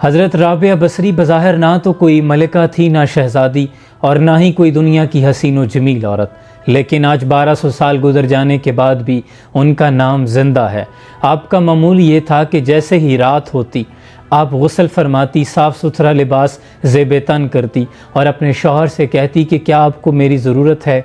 حضرت رابعہ بصری بظاہر نہ تو کوئی ملکہ تھی، نہ شہزادی، اور نہ ہی کوئی دنیا کی حسین و جمیل عورت، لیکن آج 1200 سال گزر جانے کے بعد بھی ان کا نام زندہ ہے۔ آپ کا معمول یہ تھا کہ جیسے ہی رات ہوتی آپ غسل فرماتی، صاف ستھرا لباس زیب تن کرتی اور اپنے شوہر سے کہتی کہ کیا آپ کو میری ضرورت ہے،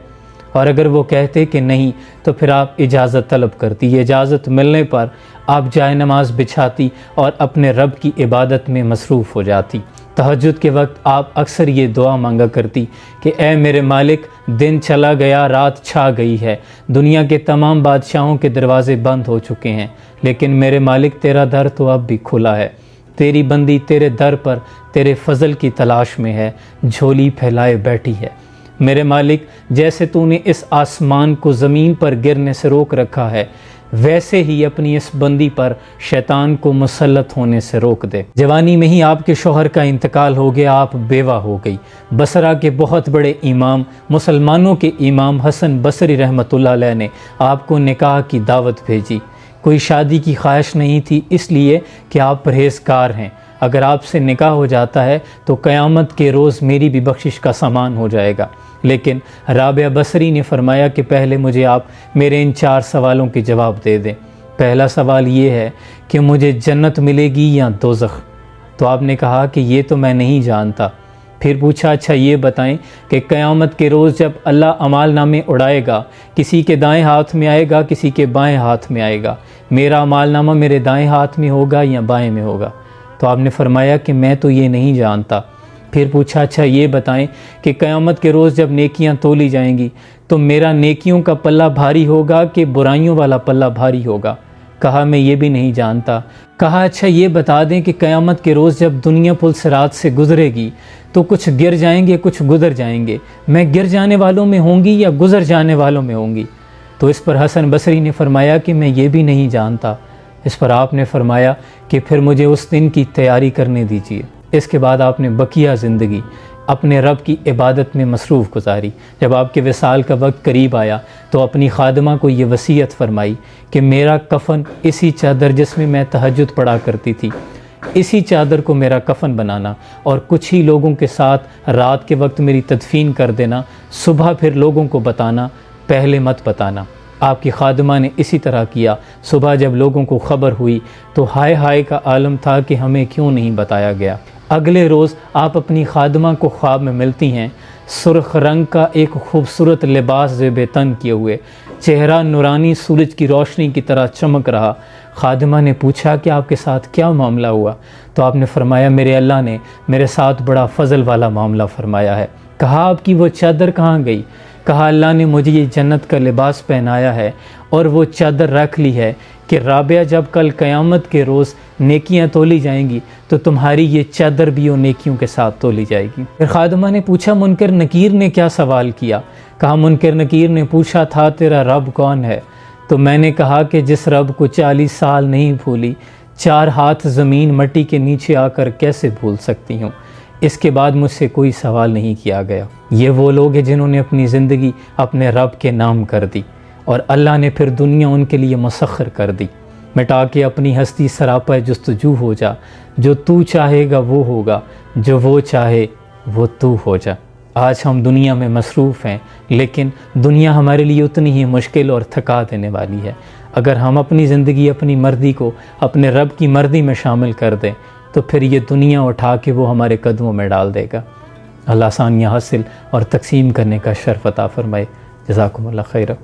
اور اگر وہ کہتے کہ نہیں تو پھر آپ اجازت طلب کرتی۔ اجازت ملنے پر آپ جائے نماز بچھاتی اور اپنے رب کی عبادت میں مصروف ہو جاتی۔ تہجد کے وقت آپ اکثر یہ دعا مانگا کرتی کہ اے میرے مالک، دن چلا گیا، رات چھا گئی ہے، دنیا کے تمام بادشاہوں کے دروازے بند ہو چکے ہیں، لیکن میرے مالک تیرا در تو اب بھی کھلا ہے، تیری بندی تیرے در پر تیرے فضل کی تلاش میں ہے، جھولی پھیلائے بیٹھی ہے۔ میرے مالک، جیسے تو نے اس آسمان کو زمین پر گرنے سے روک رکھا ہے، ویسے ہی اپنی اس بندی پر شیطان کو مسلط ہونے سے روک دے۔ جوانی میں ہی آپ کے شوہر کا انتقال ہو گیا، آپ بیوہ ہو گئی۔ بصرہ کے بہت بڑے امام، مسلمانوں کے امام حسن بصری رحمۃ اللہ علیہ نے آپ کو نکاح کی دعوت بھیجی۔ کوئی شادی کی خواہش نہیں تھی، اس لیے کہ آپ پرہیزگار ہیں۔ اگر آپ سے نکاح ہو جاتا ہے تو قیامت کے روز میری بھی بخشش کا سامان ہو جائے گا۔ لیکن رابعہ بصری نے فرمایا کہ پہلے مجھے آپ میرے ان 4 سوالوں کے جواب دے دیں۔ پہلا سوال یہ ہے کہ مجھے جنت ملے گی یا دوزخ؟ تو آپ نے کہا کہ یہ تو میں نہیں جانتا۔ پھر پوچھا اچھا یہ بتائیں کہ قیامت کے روز جب اللہ اعمال نامے اڑائے گا، کسی کے دائیں ہاتھ میں آئے گا، کسی کے بائیں ہاتھ میں آئے گا، میرا اعمال نامہ میرے دائیں ہاتھ میں ہوگا یا بائیں میں ہوگا؟ تو آپ نے فرمایا کہ میں تو یہ نہیں جانتا۔ پھر پوچھا اچھا یہ بتائیں کہ قیامت کے روز جب نیکیاں تولی جائیں گی تو میرا نیکیوں کا پلہ بھاری ہوگا کہ برائیوں والا پلہ بھاری ہوگا؟ کہا میں یہ بھی نہیں جانتا۔ کہا اچھا یہ بتا دیں کہ قیامت کے روز جب دنیا پل صراط سے گزرے گی تو کچھ گر جائیں گے، کچھ گزر جائیں گے، میں گر جانے والوں میں ہوں گی یا گزر جانے والوں میں ہوں گی؟ تو اس پر حسن بصری نے فرمایا کہ میں یہ بھی نہیں جانتا۔ اس پر آپ نے فرمایا کہ پھر مجھے اس دن کی تیاری کرنے دیجیے۔ اس کے بعد آپ نے بقیہ زندگی اپنے رب کی عبادت میں مصروف گزاری۔ جب آپ کے وصال کا وقت قریب آیا تو اپنی خادمہ کو یہ وصیت فرمائی کہ میرا کفن اسی چادر جس میں میں تہجد پڑھا کرتی تھی، اسی چادر کو میرا کفن بنانا، اور کچھ ہی لوگوں کے ساتھ رات کے وقت میری تدفین کر دینا، صبح پھر لوگوں کو بتانا، پہلے مت بتانا۔ آپ کی خادمہ نے اسی طرح کیا۔ صبح جب لوگوں کو خبر ہوئی تو ہائے ہائے کا عالم تھا کہ ہمیں کیوں نہیں بتایا گیا۔ اگلے روز آپ اپنی خادمہ کو خواب میں ملتی ہیں، سرخ رنگ کا ایک خوبصورت لباس زیب تن کیے ہوئے، چہرہ نورانی سورج کی روشنی کی طرح چمک رہا۔ خادمہ نے پوچھا کہ آپ کے ساتھ کیا معاملہ ہوا؟ تو آپ نے فرمایا میرے اللہ نے میرے ساتھ بڑا فضل والا معاملہ فرمایا ہے۔ کہا آپ کی وہ چادر کہاں گئی؟ کہا اللہ نے مجھے یہ جنت کا لباس پہنایا ہے اور وہ چادر رکھ لی ہے کہ رابعہ جب کل قیامت کے روز نیکیاں تولی جائیں گی تو تمہاری یہ چادر بھی ان نیکیوں کے ساتھ تولی جائے گی۔ پھر خادمہ نے پوچھا منکر نکیر نے کیا سوال کیا؟ کہا منکر نکیر نے پوچھا تھا تیرا رب کون ہے؟ تو میں نے کہا کہ جس رب کو 40 سال نہیں بھولی، 4 ہاتھ زمین مٹی کے نیچے آ کر کیسے بھول سکتی ہوں؟ اس کے بعد مجھ سے کوئی سوال نہیں کیا گیا۔ یہ وہ لوگ ہیں جنہوں نے اپنی زندگی اپنے رب کے نام کر دی اور اللہ نے پھر دنیا ان کے لیے مسخر کر دی۔ مٹا کے اپنی ہستی سراپا جستجو ہو جا، جو تو چاہے گا وہ ہوگا، جو وہ چاہے وہ تو ہو جا۔ آج ہم دنیا میں مصروف ہیں، لیکن دنیا ہمارے لیے اتنی ہی مشکل اور تھکا دینے والی ہے۔ اگر ہم اپنی زندگی اپنی مرضی کو اپنے رب کی مرضی میں شامل کر دیں تو پھر یہ دنیا اٹھا کے وہ ہمارے قدموں میں ڈال دے گا۔ اللہ آسانیاں حاصل اور تقسیم کرنے کا شرف عطا فرمائے۔ جزاکم اللہ خیرہ۔